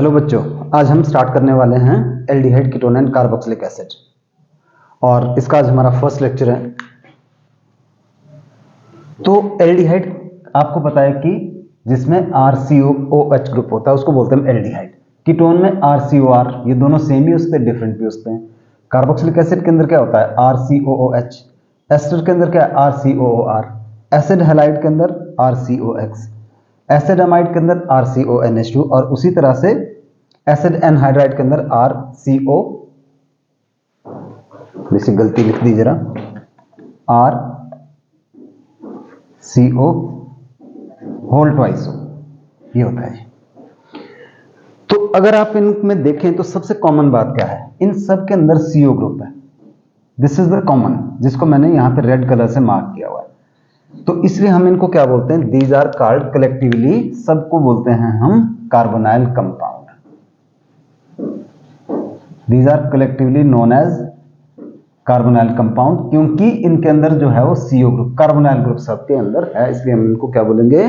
Hello बच्चों, आज हम स्टार्ट करने वाले हैं aldehyde ketone and carboxylic acid और इसका आज हमारा फर्स्ट लेक्चर है। तो एल्डिहाइड आपको पता है कि जिसमें RCOOH ग्रुप होता है उसको बोलते हैं एल्डिहाइड। कीटोन में RCOR, ये दोनों सेम ही होते हैं, डिफरेंट भी होते हैं। कार्बोक्सिलिक एसिड के अंदर क्या होता है RCOOH, एस्टर के अंदर क्या है RCOOR, एसिड हैलाइड के अंदर RCOX, एसिड अमाइड के अंदर RCONH2 और उसी तरह से एसिड एनहाइड्राइड के अंदर RCO, जैसे गलती लिख दी जरा, RCO होल ट्वाइस ये होता है। तो अगर आप इनमें देखें तो सबसे कॉमन बात क्या है, इन सब के अंदर CO ग्रुप है। दिस इज द कॉमन, जिसको मैंने यहां पे रेड कलर से मार्क किया हुआ है। तो इसलिए हम इनको क्या बोलते हैं, दीज आर कॉल्ड कलेक्टिवली, सबको बोलते हैं हम carbonyl compound. These are collectively known as carbonyl compound, क्योंकि इनके अंदर जो है वो CO ग्रुप, कार्बोनाइल ग्रुप सबके अंदर है, इसलिए हम इनको क्या बोलेंगे,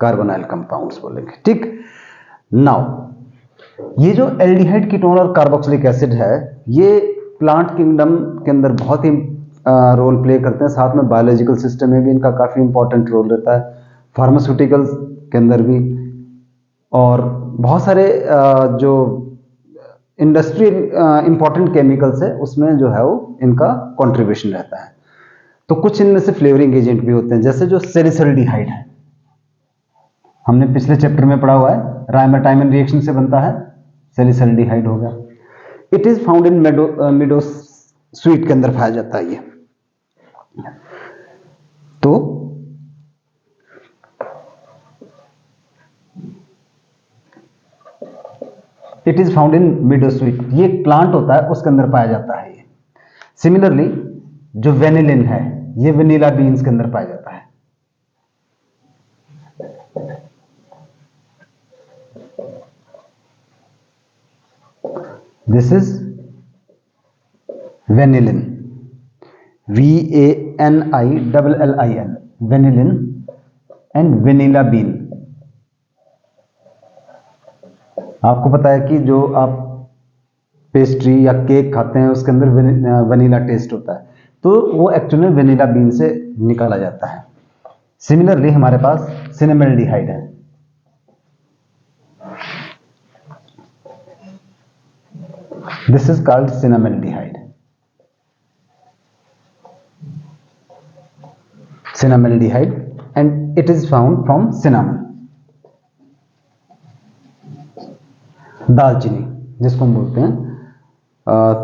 कार्बोनाइल कंपाउंड्स बोलेंगे। ठीक, नाउ ये जो एल्डिहाइड कीटोन और कार्बोक्सिलिक एसिड है, ये प्लांट किंगडम के अंदर बहुत ही रोल प्ले करते हैं, साथ में बायोलॉजिकल सिस्टम में भी इनका काफी इंपॉर्टेंट रोल रहता है, फार्मास्यूटिकल्स के अंदर भी, और बहुत सारे जो इंडस्ट्री इंपॉर्टेंट केमिकल्स है उसमें जो है वो इनका कंट्रीब्यूशन रहता है। तो कुछ इनमें से फ्लेवरिंग एजेंट भी होते हैं, जैसे जो सैलिसिल्डिहाइड है, हमने पिछले चैप्टर में पढ़ा हुआ है, राइमाटाइमन रिएक्शन से बनता है, सैलिसिल्डिहाइड हो गया। It is found in मिडो sweet के अंदर पाया जाता है ये। तो इट इज फाउंड इन मिडोस्वीट, ये प्लांट होता है उसके अंदर पाया जाता है ये। सिमिलरली जो वेनिलिन है, ये वेनिला बीन्स के अंदर पाया जाता है। This is vanillin, VANILLIN, vanillin and vanilla bean. आपको पता है कि जो आप पेस्ट्री या केक खाते हैं उसके अंदर वनीला टेस्ट होता है, तो वो एक्चुअली वेनिला बीन से निकाला जाता है। सिमिलरली हमारे पास सिनेमल्डिहाइड है, this is called cinnamaldehyde. Cinnamaldehyde and it is found from cinnamon, दालचीनी जिसको हम बोलते हैं।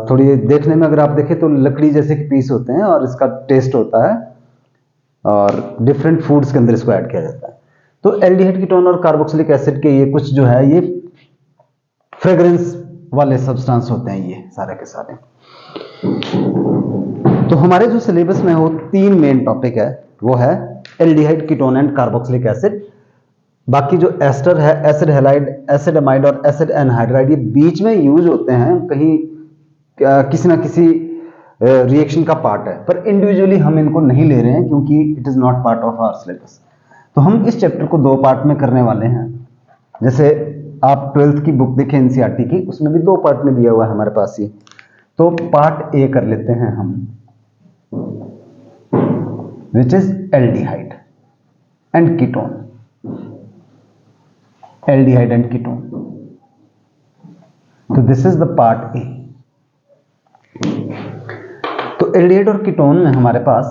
थोड़ी देखने में अगर आप देखें तो लकड़ी जैसे पीस होते हैं और इसका टेस्ट होता है, और डिफरेंट फूड्स के अंदर इसको ऐड किया जाता है। तो एल्डिहाइड कीटोन और कार्बोक्सिलिक एसिड के ये कुछ जो है ये फ्रेग्रेंस वाले सब्सटेंस होते हैं, ये सारे के सारे। तो हमारे जो सिलेबस में वो 3 मेन टॉपिक है, वो है aldehyde ketone and carboxylic acid. बाकी जो एस्टर है, एसिड हैलाइड, एसिड अमाइड और एसिड एनहाइड्राइड, ये बीच में यूज होते हैं, कहीं किसी ना किसी रिएक्शन का पार्ट है, पर इंडिविजुअली हम इनको नहीं ले रहे हैं क्योंकि it is not part of our syllabus. तो हम इस चैप्टर को 2 पार्ट में करने वाले हैं। जैसे आप 12th की बुक देखें NCERT की, उसमें भी 2 पार्ट में दिया हुआ है हमारे पास ये। तो पार्ट A कर लेते हैं हम, which is aldehyde and ketone. Aldehyde and ketone, तो this is the part A। तो एल्डिहाइड और कीटोन में हमारे पास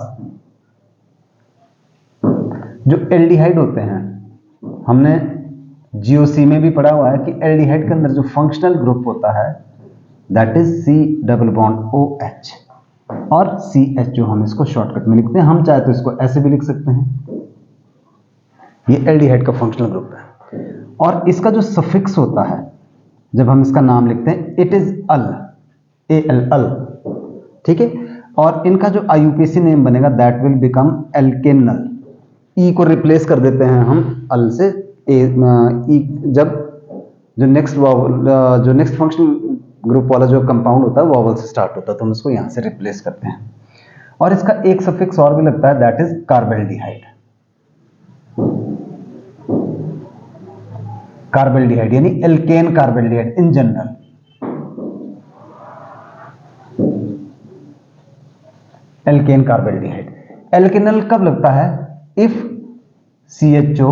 जो एल्डिहाइड होते हैं, हमने GOC में भी पढ़ा हुआ है कि एल्डिहाइड के अंदर जो फंक्शनल ग्रुप होता है that is C double bond OH, और CH जो हम इसको शॉर्टकट में लिखते हैं, हम चाहे तो इसको ऐसे भी लिख सकते हैं। ये एल्डिहाइड का फंक्शनल ग्रुप है, और इसका जो सफिक्स होता है जब हम इसका नाम लिखते हैं, इट इज अल, ठीक है। और इनका जो IUPAC नेम बनेगा दैट विल बिकम एल्केनल। E को रिप्लेस कर देते हैं हम अल से, E जब जो नेक्स्ट फंक्शनल ग्रुप वाला जो कंपाउंड होता है वॉवल से स्टार्ट होता है, तो हम इसको यहां से रिप्लेस करते हैं। और इसका एक सफिक्स और भी लगता है, दैट इज कार्बेल्डिहाइड। कार्बेल्डिहाइड यानी alkane carbaldehyde in general. Alkane carbaldehyde. Alkanal कब लगता है? If CHO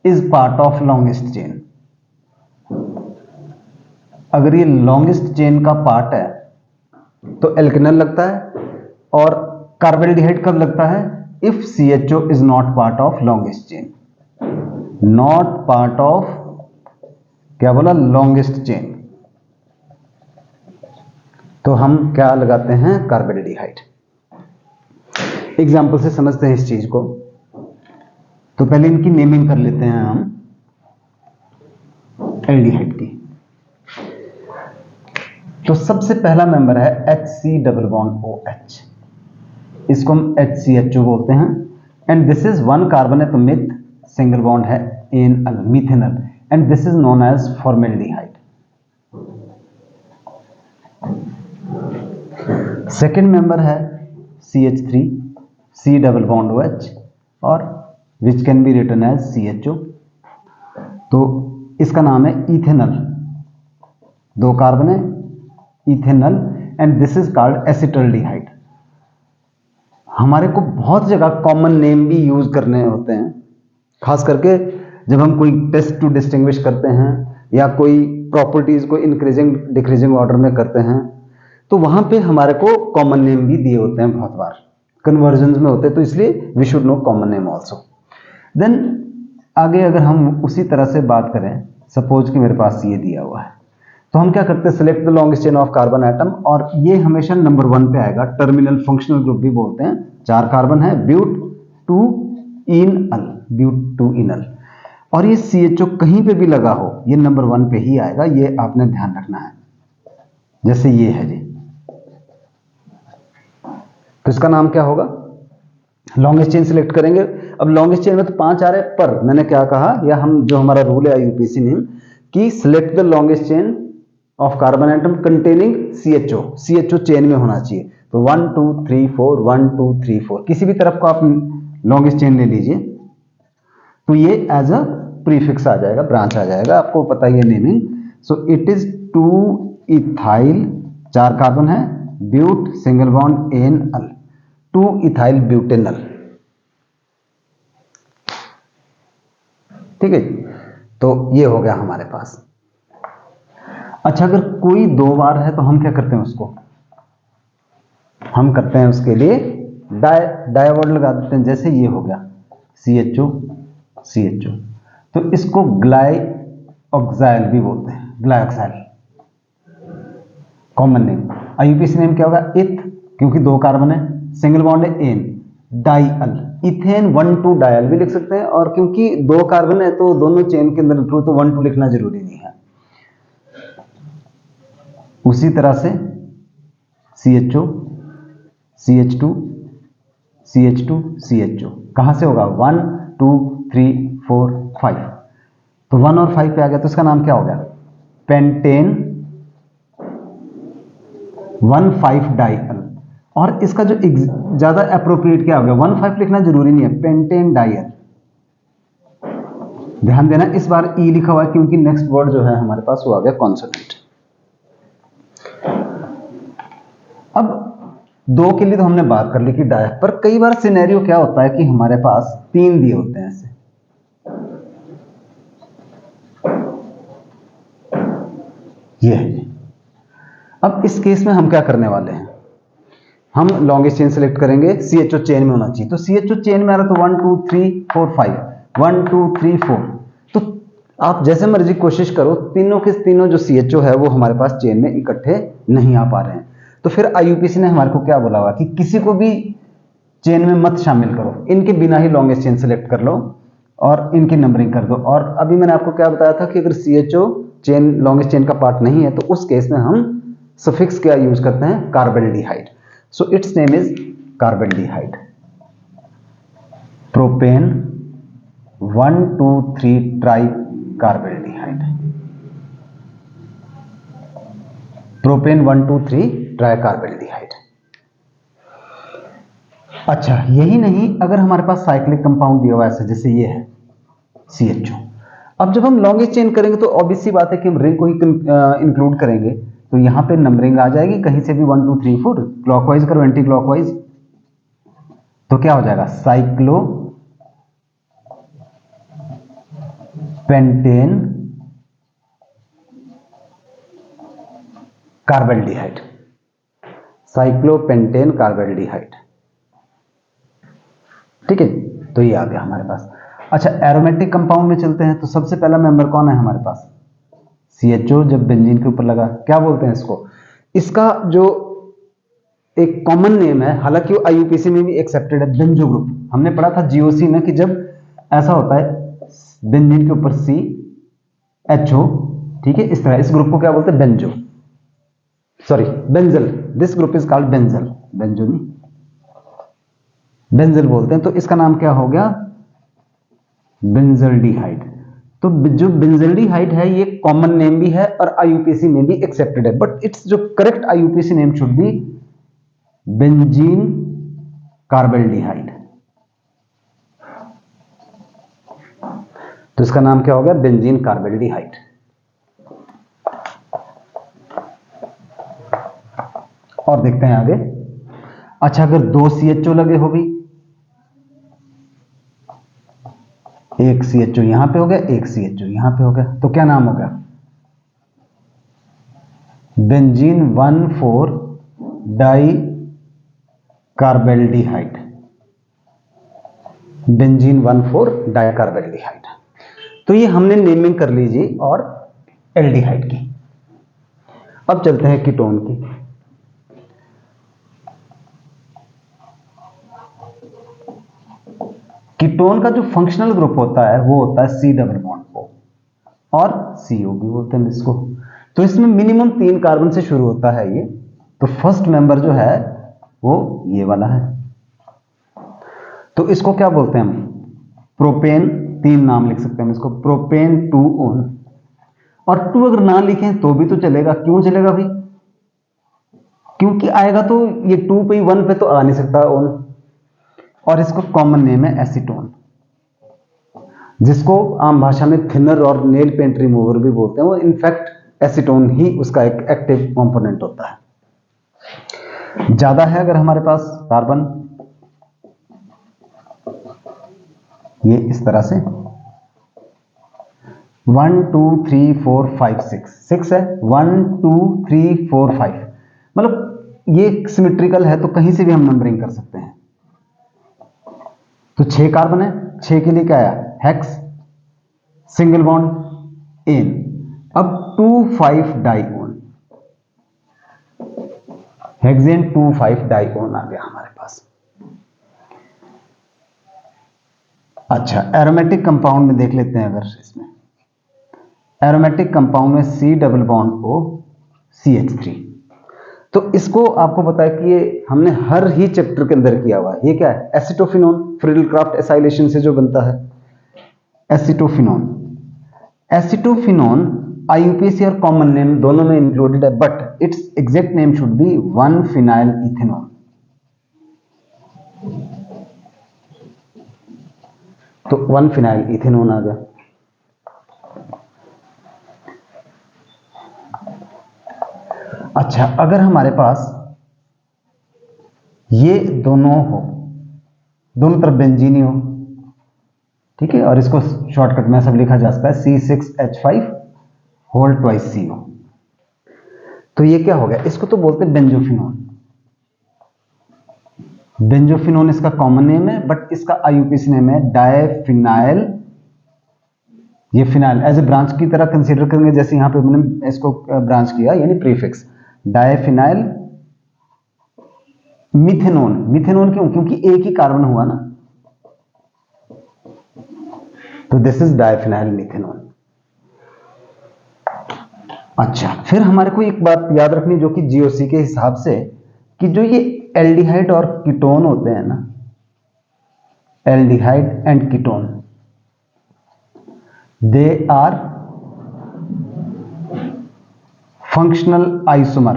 is part of longest chain. अगर ये लॉन्गेस्ट चेन का पार्ट है तो एल्केनल लगता है। और कार्बेल्डिहाइड कब लगता है? If CHO is not part of longest chain. Not part of, क्या बोला? Longest chain. तो हम क्या लगाते हैं? कार्बेल्डिहाइड। एग्जाम्पल से समझते हैं इस चीज को। तो पहले इनकी नेमिंग कर लेते हैं हम एल्डिहाइड की। तो सबसे पहला मेंबर है HC डबल बॉन्ड OH, इसको हम HCHO बोलते हैं। And this is one carbon है तो मिथ, सिंगल बॉन्ड है anal, methanal, and this is known as formaldehyde. Second member है CH3 C double bond OH और which can be written as CHO। तो इसका नाम है इथेनल, दो कार्बन है ethanal, and this is called acetaldehyde. हमारे को बहुत जगह कॉमन नेम भी यूज करने होते हैं, खास करके जब हम कोई टेस्ट टू डिस्टिंग्विश करते हैं या कोई प्रॉपर्टीज को इंक्रीजिंग डिक्रीजिंग ऑर्डर में करते हैं, तो वहां पे हमारे को कॉमन नेम भी दिए होते हैं, बहुत बार कन्वर्जन में होते हैं, तो इसलिए we should know common name also. Then आगे अगर हम उसी तरह से बात करें, सपोज कि मेरे पास ये दिया हुआ है, तो हम क्या करते हैं? Select the longest chain of carbon atom, और ये हमेशा नंबर 1 पे आएगा। टर्मिनल फंक्शनल ग्रुप भी बोलते हैं, 4 कार्बन है, ब्यूट 2 इनल, ब्यूट 2 इनल। और ये CHO कहीं पे भी लगा हो, ये नंबर 1 पे ही आएगा, ये आपने ध्यान रखना है। जैसे ये है जी, तो इसका नाम क्या होगा? लॉन्गेस्ट चेन सिलेक्ट करेंगे। अब लॉन्गेस्ट चेन में तो 5 आ रहे, पर मैंने क्या कहा, या हम जो हमारा रूल है IUPAC नेम कि select the longest chain of carbon atom containing CHO chain में होना चाहिए। तो 1 2 3 4 1 2 3 4 किसी भी तरफ को आप लॉन्गेस्ट चेन ले लीजिए, तो ये एज अ प्रीफिक्स आ जाएगा, ब्रांच आ जाएगा, आपको पता ही है naming. So it is 2 ethyl, 4 carbon है, but single bond anal, 2 ethyl butanal. ठीक है, तो ये हो गया हमारे पास। अच्छा, अगर कोई 2 बार है तो हम क्या करते हैं? उसको हम करते हैं उसके लिए डाई वर्ड लगा देते हैं। जैसे ये हो गया CHO, तो इसको ग्लाइऑक्साइल भी बोलते हैं, ग्लाइऑक्साइल कॉमन नेम। IUPAC नेम क्या होगा? इथ, क्योंकि 2 कार्बन है, सिंगल बॉन्ड है एन, डाइअल, इथेन 1 2 डायल भी लिख सकते हैं, और क्योंकि 2 कार्बन है तो दोनों चेन के अंदर इंक्लूड, तो 1 2 लिखना जरूरी नहीं है। उसी तरह से CHO, CH2, CH2, CHO कहां से होगा? 1 2 3 4 5, तो 1 और 5 पे आ गया, तो इसका नाम क्या हो गया? पेंटेन 1,5 डाइअल। और इसका जो ज्यादा अप्रोप्रिएट क्या हो गया? 1,5 लिखना जरूरी नहीं है, पेंटेन डाइअल। ध्यान देना, इस बार ई लिखा हुआ है क्योंकि नेक्स्ट वर्ड जो है हमारे पास वो आ गया कॉन्सोनेंट। अब 2 के लिए तो हमने बात कर ली कि डाई, पर कई बार सिनेरियो क्या होता है कि हमारे पास 3 दिए होते हैं ऐसे, ये है। अब इस केस में हम क्या करने वाले हैं? हम लॉन्गेस्ट चेन सेलेक्ट करेंगे, CHO चेन में होना चाहिए, तो CHO चेन में आ रहा तो 1 2 3 4 5, 1 2 3 4, तो आप जैसे मर्जी कोशिश करो, तीनों के तीनों जो CHO है वो हमारे पास चेन में इकट्ठे नहीं आ पा रहे हैं। तो फिर IUPAC ने हमारे को क्या बोला हुआ कि किसी को भी चेन में मत शामिल करो, इनके बिना ही लॉन्गेस्ट चेन सेलेक्ट कर लो और इनकी नंबरिंग कर दो। और अभी मैंने आपको क्या बताया था कि अगर CHO चेन लॉन्गेस्ट चेन का पार्ट नहीं है तो उस केस में हम सफिक्स क्या यूज करते हैं? Carbaldehyde. So it's name is carbaldehyde. Propane 1 2 3 try carbaldehyde, propane 1 2 3 try carbaldehyde. अच्छा, यही नहीं, अगर हमारे पास साइक्लिक कंपाउंड दिया हुआ है जैसे ये है CHO, अब जब हम लॉन्गेस्ट चेन करेंगे तो ऑब्वियस सी बात है कि हम रिंग को ही इंक्लूड करेंगे, तो यहां पे नंबरिंग आ जाएगी कहीं से भी 1 2 3 4, क्लॉकवाइज करो एंटी क्लॉकवाइज, तो क्या हो जाएगा cyclo pentane carbaldehyde, cyclopentane carbaldehyde. ठीक है, तो ये आ गया हमारे पास। अच्छा, एरोमेटिक कंपाउंड में चलते हैं, तो सबसे पहला मेंबर कौन है हमारे पास, CHO। जब बेंजीन के ऊपर लगा, क्या बोलते हैं इसको, इसका जो एक कॉमन नेम है, हालांकि वो IUPAC में भी एक्सेप्टेड है, बेंजो ग्रुप। हमने पढ़ा था GOC में कि जब ऐसा होता है बेंजीन के ऊपर CHO, ठीक है, इस तरह, इस ग्रुप को क्या बोलते हैं, benzo, sorry benzal, this group is called benzal, benzo नहीं, बेंजल बोलते हैं। तो इसका नाम क्या हो गया, बेंजल्डिहाइड। तो जो बेंजल्डिहाइड है ये कॉमन नेम भी है और IUPAC में भी एक्सेप्टेड है, बट इट्स जो correct IUPAC name should B benzene carbaldehyde. तो इसका नाम क्या हो गया, बेंजीन कार्बेल्डिहाइड। और देखते हैं आगे। अच्छा, अगर 2 CHO लगे हो भी, एक CHO यहां पे हो गया, एक CHO यहां पे हो गया, तो क्या नाम हो गया, benzene 1,4 di carbaldehyde, benzene 1,4 di carbaldehyde. तो ये हमने नेमिंग कर लीजिए और एल्डिहाइड की। अब चलते हैं कीटोन की। कीटोन का जो फंक्शनल ग्रुप होता है वो होता है C डबल बॉन्ड O और CO भी बोलते हैं इसको। तो इसमें मिनिमम 3 कार्बन से शुरू होता है ये। तो फर्स्ट मेंबर जो है वो ये वाला है, तो इसको क्या बोलते हैं हम, प्रोपेन। 3 नाम लिख सकते हैं हम इसको, प्रोपेन 2 ओन। और 2 अगर ना लिखें तो भी तो चलेगा। क्यों चलेगा भाई, क्योंकि आएगा तो ये 2 पे ही, 1 पे तो आ नहीं सकता ओन। और इसको कॉमन नेम है एसीटोन, जिसको आम भाषा में थिनर और नेल पेंट रिमूवर भी बोलते हैं। वो इनफैक्ट एसीटोन ही उसका एक एक्टिव कंपोनेंट होता है। ज्यादा है अगर हमारे पास कार्बन, ये इस तरह से 1 2 3 4 5 6 है, 1 2 3 4 5, मतलब ये सिमेट्रिकल है तो कहीं से भी हम नंबरिंग कर सकते हैं। तो 6 कार्बन है, 6 के लिए क्या आया, हेक्स, सिंगल बॉन्ड एन। अब 2 5 डाइओन, हेक्सेन 2 5 डाइओन आ गया हमारे पास। अच्छा, एरोमेटिक कंपाउंड में देख लेते हैं। अगर इसमें एरोमेटिक कंपाउंड में C double bond O CH3, तो इसको आपको पता है कि ये हमने हर ही चैप्टर के अंदर किया हुआ है। ये क्या है, एसिटोफिनोन, फ्रीडल-क्राफ्ट एसाइलेशन से जो बनता है एसिटोफिनोन। एसिटोफिनोन IUPAC और कॉमन नेम दोनों में इंक्लूडेड है, but its exact name should be 1-फिनाइल इथेनॉल। तो 1-फिनाइल इथेनॉन आ गया। अच्छा, अगर हमारे पास ये दोनों हो, दोनों तरफ बेंजीन ही हो, ठीक है, और इसको शॉर्टकट में सब लिखा जा सकता है C6H5 होल ट्वाइस CO। तो ये क्या हो गया, इसको तो बोलते हैं बेंजोफिनोन। बेंजोफिनोन इसका कॉमन नेम है, बट इसका IUPAC नेम है डायफिनाइल। ये फिनाइल एज ए ब्रांच की तरह कंसीडर करेंगे, जैसे यहां पे मैंने इसको ब्रांच किया, यानी प्रीफिक्स डायफिनाइल मिथेनोन। मिथेनोन क्यों, क्योंकि एक ही कार्बन हुआ ना, तो दिस इज डायफिनाइल मिथेनोन। अच्छा, फिर हमारे को एक बात याद रखनी जो कि GOC के हिसाब से, कि जो ये एल्डिहाइड और कीटोन होते हैं ना, aldehyde and ketone, they are functional isomer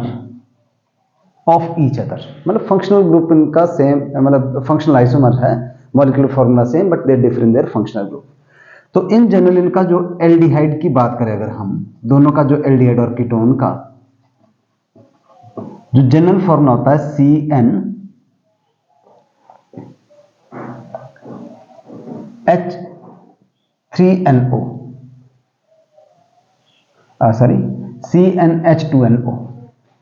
of each other. मतलब फंक्शनल ग्रुप इनका सेम, मतलब फंक्शनल आइसोमर है, molecular formula same, but they differ in their functional group. तो इन जनरल इनका जो एल्डिहाइड की बात करें अगर हम, दोनों का जो एल्डिहाइड और कीटोन का जो जनरल फॉर्मूला होता है CnH3NO, CnH2NO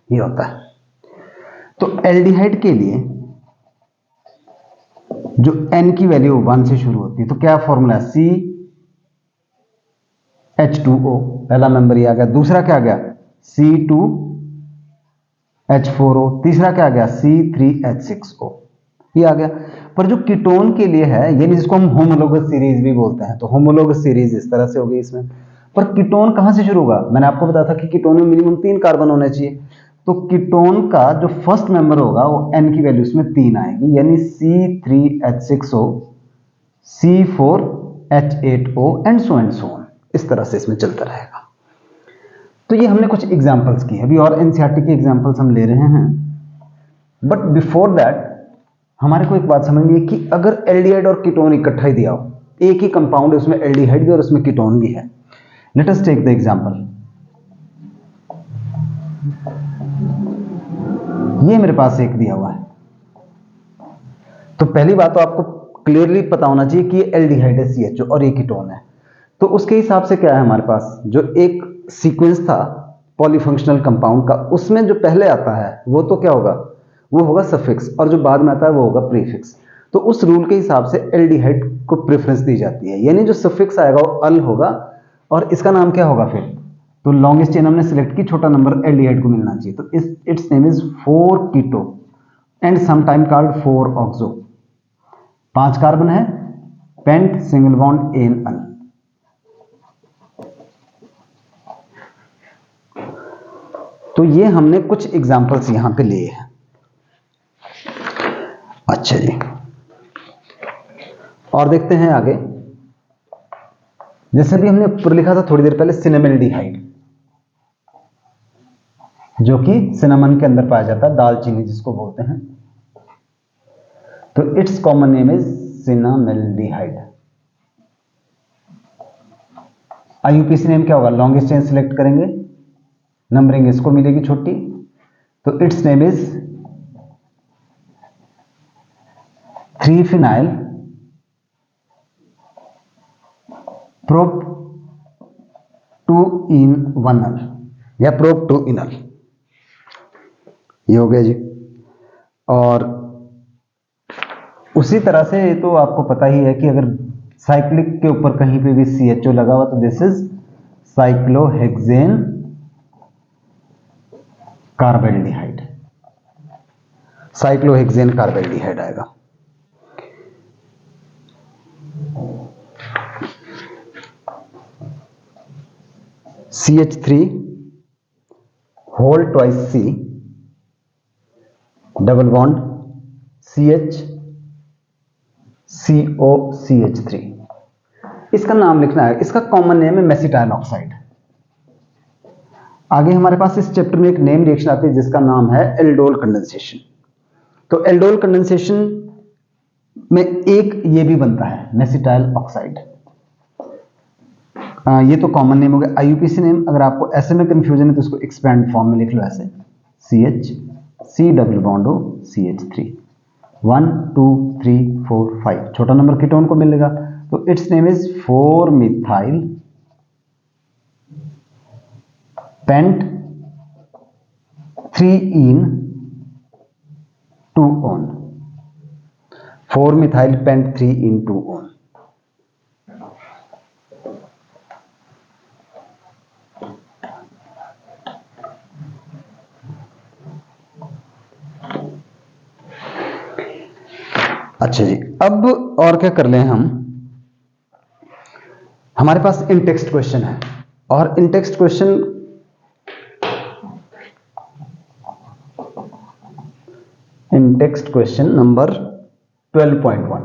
ये होता है। तो एल्डिहाइड के लिए जो N की वैल्यू 1 से शुरू होती है, तो क्या फॉर्मूला है, CH2O, पहला मेंबर ये आ गया। दूसरा क्या आ गया, C2H4O, तीसरा क्या आ गया, C3H6O, ये आ गया। पर जो कीटोन के लिए है, यानी जिसको हम होमोलोगस सीरीज भी बोलते हैं, तो होमोलोगस सीरीज इस तरह से होगी इसमें। पर कीटोन कहां से शुरू होगा, मैंने आपको बताया था कि कीटोन में मिनिमम 3 कार्बन होने चाहिए। तो कीटोन का जो फर्स्ट मेंबर होगा वो N की वैल्यू इसमें 3 आएगी, यानी C3H6O, C4H8O and so on, इस तरह से इसमें चलता रहेगा। तो ये हमने कुछ एग्जांपल्स की, अभी और एनसीईआरटी के एग्जांपल्स हम ले रहे हैं। बट बिफोर दैट हमारे को एक बात समझनी है कि अगर एल्डिहाइड और कीटोन इकट्ठा ही दिया हो, एक ही कंपाउंड है, उसमें एल्डिहाइड भी और उसमें कीटोन भी है। Let us take the example. ये मेरे पास एक दिया हुआ है, तो पहली बात तो आपको क्लियरली पता होना चाहिए कि ये एल्डिहाइड है CH और ये कीटोन है। तो उसके हिसाब से क्या है हमारे पास, जो एक सीक्वेंस था पॉलीफंक्शनल कंपाउंड का, उसमें जो पहले आता है वो तो क्या होगा, वो होगा सफिक्स, और जो बाद में आता है वो होगा प्रीफिक्स। तो उस रूल के हिसाब से एल्डिहाइड को प्रेफरेंस दी जाती है, यानी जो सफिक्स आएगा वो अल होगा और इसका नाम क्या होगा फिर। तो लॉन्गेस्ट चेन हमने सिलेक्ट की, छोटा नंबर एल्डिहाइड को मिलना चाहिए, तो its name is 4 keto and sometime called 4 oxo. 5 carbon है, pent single bond an al. तो ये हमने कुछ एग्जांपल्स यहां पे लिए हैं। अच्छा जी, और देखते हैं आगे। जैसे भी हमने ऊपर लिखा था थोड़ी देर पहले, सिनेमल्डिहाइड, जो कि सिनेमन के अंदर पाया जाता है, दालचीनी जिसको बोलते हैं। तो its common name is cinnamaldehyde. IUPAC name क्या होगा, लॉन्गेस्ट चेन सिलेक्ट करेंगे, नंबरिंग इसको मिलेगी छोटी, तो its name is 3-phenyl prop 2-in-1-al या prop 2-in-al, ये हो गया जी। और उसी तरह से ये तो आपको पता ही है कि अगर साइक्लिक के ऊपर कहीं पे भी CHO लगा हुआ तो this is cyclohexane carbaldehyde, cyclohexane carbaldehyde आएगा। CH3 whole twice C double bond CH CO CH3, इसका नाम लिखना है। इसका कॉमन नेम है मेसिटाइल ऑक्साइड। आगे हमारे पास इस चैप्टर में एक नेम रिएक्शन आती है जिसका नाम है एल्डोल कंडेंसेशन। तो एल्डोल कंडेंसेशन में एक ये भी बनता है मेसिटाइल ऑक्साइड। ये तो कॉमन नेम हो गया। आईयूपीसी नेम अगर आपको ऐसे में कंफ्यूजन है तो इसको एक्सपैंड फॉर्म में लिख लो ऐसे, CH C double bond O CH3, 1 2 3 4 5, छोटा नंबर कीटोन को मिलेगा। तो its name is 4-methyl pent 3-in-2-on, 4-methyl pent 3-in-2-on। अच्छा जी, अब और क्या कर लें हम, हमारे पास इन टेक्स्ट क्वेश्चन है, और इन टेक्स्ट क्वेश्चन नंबर 12.1,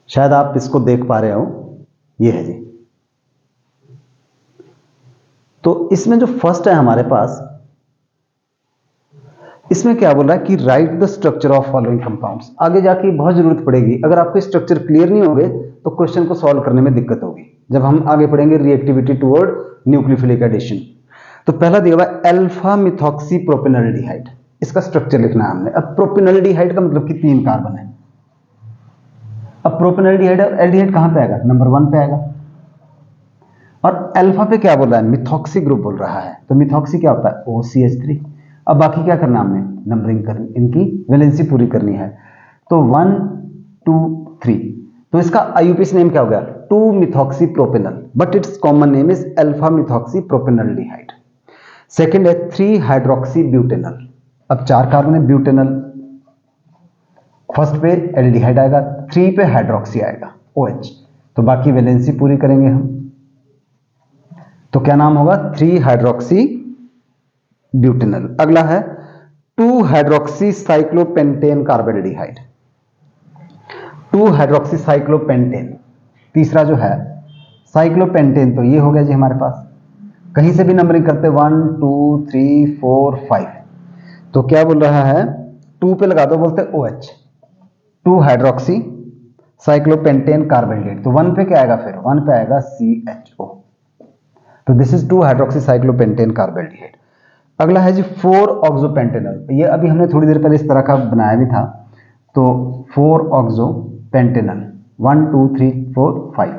शायद आप इसको देख पा रहे हो, ये है जी। तो इसमें जो फर्स्ट है हमारे पास इसमें क्या बोल रहा है कि right the structure of following compounds. आगे जाके बहुत जरूरत पड़ेगी, अगर आपके स्ट्रक्चर क्लियर नहीं होंगे तो क्वेश्चन को सॉल्व करने में दिक्कत होगी जब हम आगे पढ़ेंगे रिएक्टिविटी टुवर्ड न्यूक्लियोफिलिक एडिशन। तो पहला दिया हुआ अल्फा मिथॉक्सी प्रोपेनॉल्डिहाइड, इसका स्ट्रक्चर लिखना है हमने। अब प्रोपेनॉल्डिहाइड का मतलब कि 3 कार्बन है। अब प्रोपेनॉल्डिहाइड और एल्डिहाइड कहां पे आएगा? नंबर 1 पे आएगा। और अल्फा पे क्या बोल रहा है? मिथॉक्सी ग्रुप बोल रहा है। तो मिथॉक्सी क्या होता है? OCH3। अब बाकी क्या करना हमने? नंबरिंग करनी, इनकी वैलेंसी पूरी करनी है। तो 1 2 3, तो इसका IUPAC नेम क्या हो गया? 2 methoxy propanal, but its common name is alpha methoxy propionaldehyde. Second है 3 हाइड्रोक्सी ब्यूटेनल। अब 4 कार्बन है ब्यूटेनल, फर्स्ट पे एल्डिहाइड आएगा, 3 पे हाइड्रोक्सी आएगा OH। तो बाकी वैलेंसी पूरी करेंगे हम, तो क्या नाम होगा? 3 हाइड्रोक्सी ब्यूटेनल। अगला है 2 हाइड्रोक्सी साइक्लोपेंटेन कार्बोल्डिहाइड, 2 हाइड्रोक्सी साइक्लोपेंटेन। तीसरा जो है साइक्लोपेंटेन, तो ये हो गया जी हमारे पास। कहीं से भी नंबरिंग करते 1 2 3 4 5, तो क्या बोल रहा है? 2 पे लगा दो, बोलते OH, 2 हाइड्रोक्सी साइक्लोपेंटेन कार्बोल्डिहाइड। तो 1 पे क्या आएगा? फिर 1 पे आएगा CHO। तो दिस इज 2 हाइड्रोक्सी साइक्लोपेंटेन कार्बोल्डिहाइड। अगला है जी 4 ऑक्सोपेंटेनल। ये अभी हमने थोड़ी देर पहले इस तरह का बनाया भी था। तो 4 ऑक्सोपेंटेनल, 1 2 3 4 5।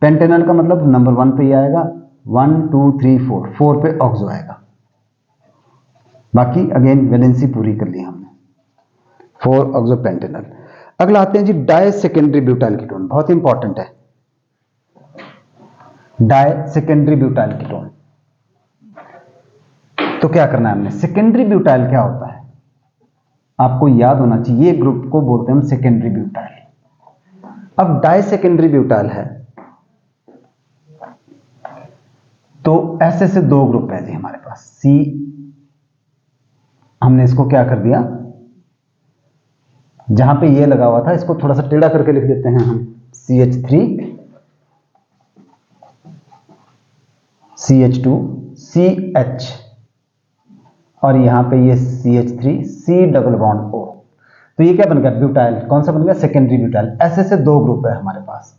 पेंटेनल का मतलब नंबर 1 पे ही आएगा, 1 2 3 4, 4 पे ऑक्सो आएगा। बाकी अगेन वैलेंसी पूरी कर ली हमने, 4 ऑक्सोपेंटेनल। अगला आते हैं जी डाई सेकेंडरी ब्यूटाइल कीटोन, बहुत इंपॉर्टेंट है। डाई सेकेंडरी ब्यूटाइल कीटोन, तो क्या करना है हमने? सेकेंडरी ब्यूटाइल क्या होता है आपको याद होना चाहिए, ये ग्रुप को बोलते हैं हम सेकेंडरी ब्यूटाइल। अब डाई सेकेंडरी ब्यूटाइल है, तो ऐसे से 2 ग्रुप है जी हमारे पास। सी, हमने इसको क्या कर दिया, जहां पे ये लगा हुआ था इसको थोड़ा सा टेढ़ा करके लिख देते हैं हम, CH3 CH2 CH, और यहां पे ये CH3 C double bond O। तो ये क्या बन गया? ब्यूटाइल। कौन सा बन गया? Secondary butyl. ऐसे से 2 ग्रुप है हमारे पास।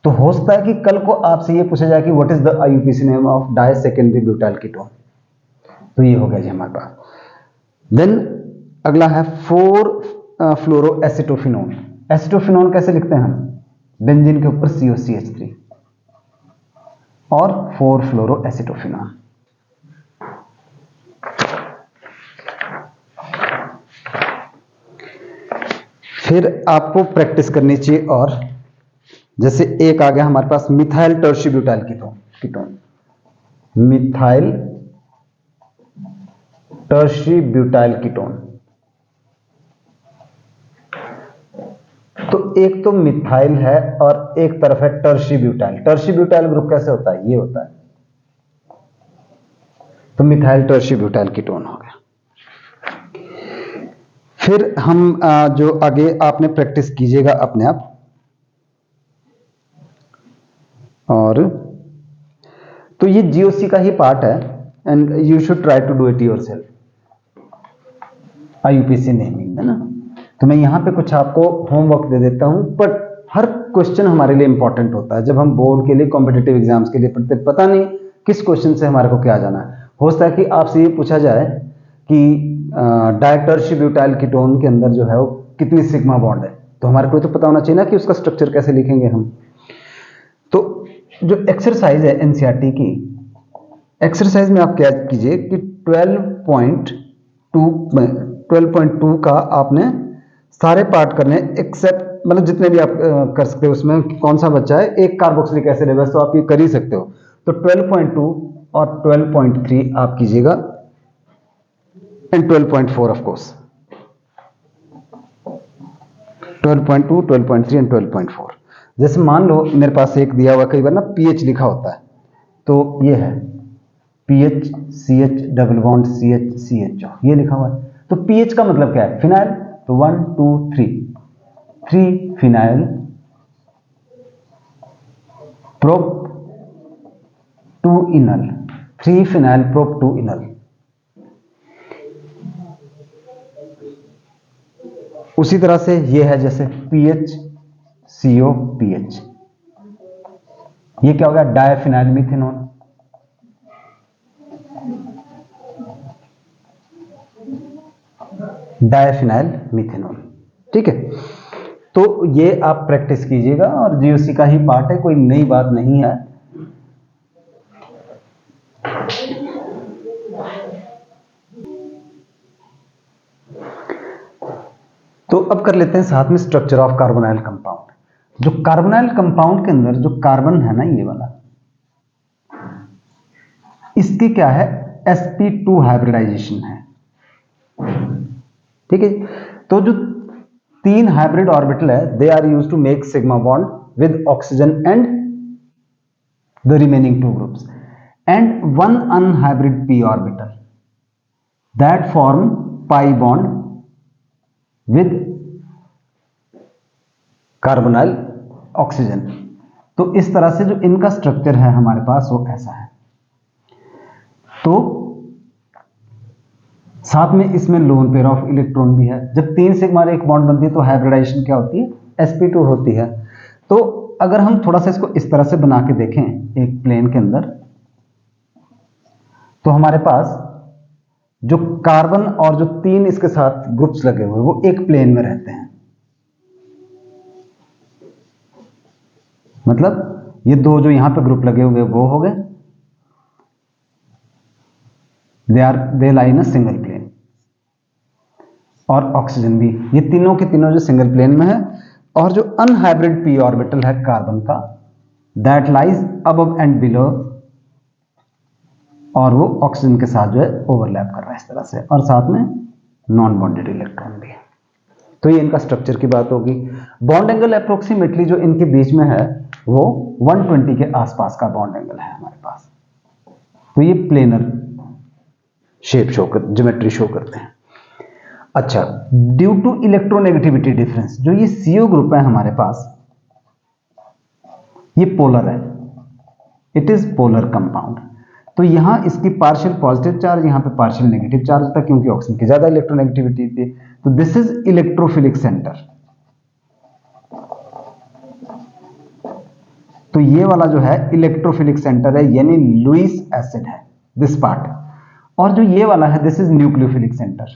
तो हो सकता है कि कल को आपसे ये पूछा जाए कि what is the IUPAC name of di secondary butyl ketone. तो ये हो गया जी हमारे पास। देन अगला है 4 फ्लोरो एसिटोफिनोन। एसिटोफिनोन कैसे लिखते हैं हम? बेंजीन के ऊपर COCH3 और 4 फ्लोरो एसिटोफिनोन। फिर आपको प्रैक्टिस करनी चाहिए, और जैसे एक आ गया हमारे पास मिथाइल टर्शीब्यूटाइल कीटोन, मिथाइल टर्शीब्यूटाइल कीटोन। तो एक तो मिथाइल है और एक तरफ है टर्शीब्यूटाइल। टर्शीब्यूटाइल ग्रुप कैसे होता है? ये होता है, तो मिथाइल टर्शीब्यूटाइल कीटोन हो गया। फिर हम जो आगे आपने प्रैक्टिस कीजिएगा अपने आप, और तो ये GOC का ही पार्ट है, and you should try to do it yourself. IUPAC naming है ना, तो मैं यहां पे कुछ आपको होमवर्क दे देता हूं, बट हर क्वेश्चन हमारे लिए इंपॉर्टेंट होता है। जब हम बोर्ड के लिए, कॉम्पिटिटिव एग्जाम्स के लिए पढ़ते, पता नहीं किस क्वेश्चन से हमारे को क्या जाना है। हो सकता है कि आपसे ये पूछा जाए कि डाई टर्शीब्यूटाइल कीटोन के अंदर जो है वो कितनी सिग्मा बॉन्ड है, तो हमारे को तो पता होना चाहिए ना कि उसका स्ट्रक्चर कैसे लिखेंगे हम। तो जो एक्सरसाइज है NCERT की, एक्सरसाइज में आप क्या कीजिए कि 12.2 का आपने सारे पार्ट करने, एक्सेप्ट मतलब जितने भी आप कर सकते हो। उसमें कौन सा बच्चा है? एक कार्बोक्सिलिक एसिड है, बस, तो आप ये कर ही सकते हो। तो 12.2 और 12.3 आप कीजिएगा, एंड 12.4 ऑफ कोर्स, 12.2 12.3 एंड 12.4। जैसे मान लो मेरे पास एक दिया हुआ, कई बार ना pH लिखा होता है, तो ये है pH CH double bond CH CHO, ये लिखा हुआ है। तो pH का मतलब क्या है? फिनाइल। तो 1 2 3 फिनाइल प्रोप 2 इनल, 3 फिनाइल प्रोप 2 इनल। उसी तरह से ये है जैसे पीएच CO पीएच, ये क्या हो गया, डायफिनाइल मिथेनॉल। डायफिनाइल मिथेनॉल, ठीक है। तो ये आप प्रैक्टिस कीजिएगा और जीओसी का ही पार्ट है, कोई नई बात नहीं है। तो अब कर लेते हैं साथ में स्ट्रक्चर ऑफ कार्बोनाइल कंपाउंड। जो कार्बोनाइल कंपाउंड के अंदर जो कार्बन है ना, ये वाला, इसकी क्या है, sp2 हाइब्रिडाइजेशन है, ठीक है। तो जो 3 हाइब्रिड ऑर्बिटल है, they are use to make sigma bond with oxygen and the remaining 2 groups, and 1 unhybrid p orbital that form pi bond with carbonyl oxygen. तो इस तरह से जो इनका स्ट्रक्चर है हमारे पास वो ऐसा है। तो साथ में इसमें लोन पेयर ऑफ इलेक्ट्रॉन भी है। जब 3 सिग्मा और 1 बॉन्ड बनती है तो हाइब्रिडाइजेशन क्या होती है, sp2 होती है। तो अगर हम थोड़ा सा इसको इस तरह से बना के देखें एक प्लेन के अंदर, तो हमारे पास जो कार्बन और जो 3 इसके साथ ग्रुप्स लगे हुए वो एक प्लेन में रहते हैं। मतलब ये 2 जो यहां पे ग्रुप लगे हुए वो हो गए, दे लाई इन अ सिंगल प्लेन। और ऑक्सीजन भी, ये तीनों के तीनों जो सिंगल प्लेन में है। और जो अनहाइब्रिड p ऑर्बिटल है कार्बन का, that lies above and below, और वो ऑक्सीजन के साथ जो है ओवरलैप कर रहा है इस तरह से, और साथ में नॉन बॉन्डेड इलेक्ट्रॉन भी है। तो ये इनका स्ट्रक्चर की बात होगी। बॉन्ड एंगल अप्रोक्सीमेटली जो इनके बीच में है वो 120 के आसपास का बॉन्ड एंगल है हमारे पास। तो ये प्लेनर शेप शो कर, ज्योमेट्री शो करते हैं। अच्छा, ड्यू टू इलेक्ट्रोनेगेटिविटी डिफरेंस, जो ये CO ग्रुप है हमारे पास, ये पोलर है, इट इज पोलर कंपाउंड। तो यहां इसकी पार्शियल पॉजिटिव चार्ज, यहां पे पार्शियल नेगेटिव चार्ज था, क्योंकि ऑक्सीजन की ज्यादा इलेक्ट्रोनेगेटिविटी थी। तो दिस इज इलेक्ट्रोफिलिक सेंटर। तो ये वाला जो है इलेक्ट्रोफिलिक सेंटर है, यानी लुईस एसिड है दिस पार्ट। और जो ये वाला है दिस इज न्यूक्लियोफिलिक सेंटर,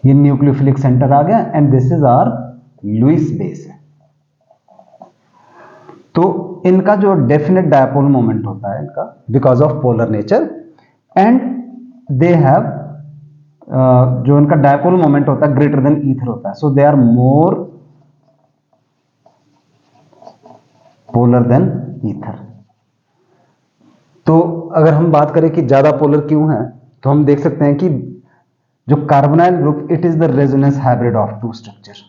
ये न्यूक्लियोफिलिक सेंटर आ गया, and this is our Lewis base है। तो इनका जो डेफिनेट डायपोल मोमेंट होता है इनका, because of polar nature, and they have जो इनका डायपोल मोमेंट होता है ग्रेटर देन ईथर होता है, so they are more polar than ether. तो अगर हम बात करें कि ज्यादा पोलर क्यों है, तो हम देख सकते हैं कि जो carbonyl group, it is the resonance hybrid of 2 structure.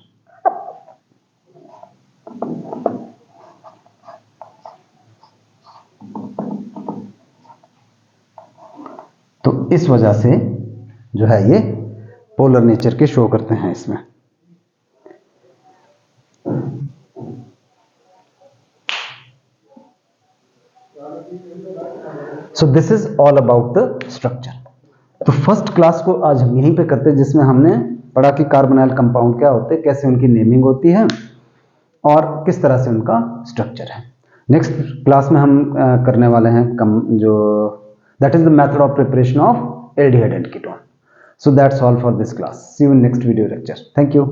तो इस वजह से जो है ये पोलर नेचर के शो करते हैं इसमें। So this is all about the structure. तो फर्स्ट क्लास को आज हम यहीं पे करते हैं, जिसमें हमने पढ़ा कि कार्बोनाइल कंपाउंड क्या होते हैं, कैसे उनकी नेमिंग होती है और किस तरह से उनका स्ट्रक्चर है। नेक्स्ट क्लास में हम करने वाले हैं जो that is the method of preparation of aldehyde and ketone. So that's all for this class. See you in next video lecture. Thank you.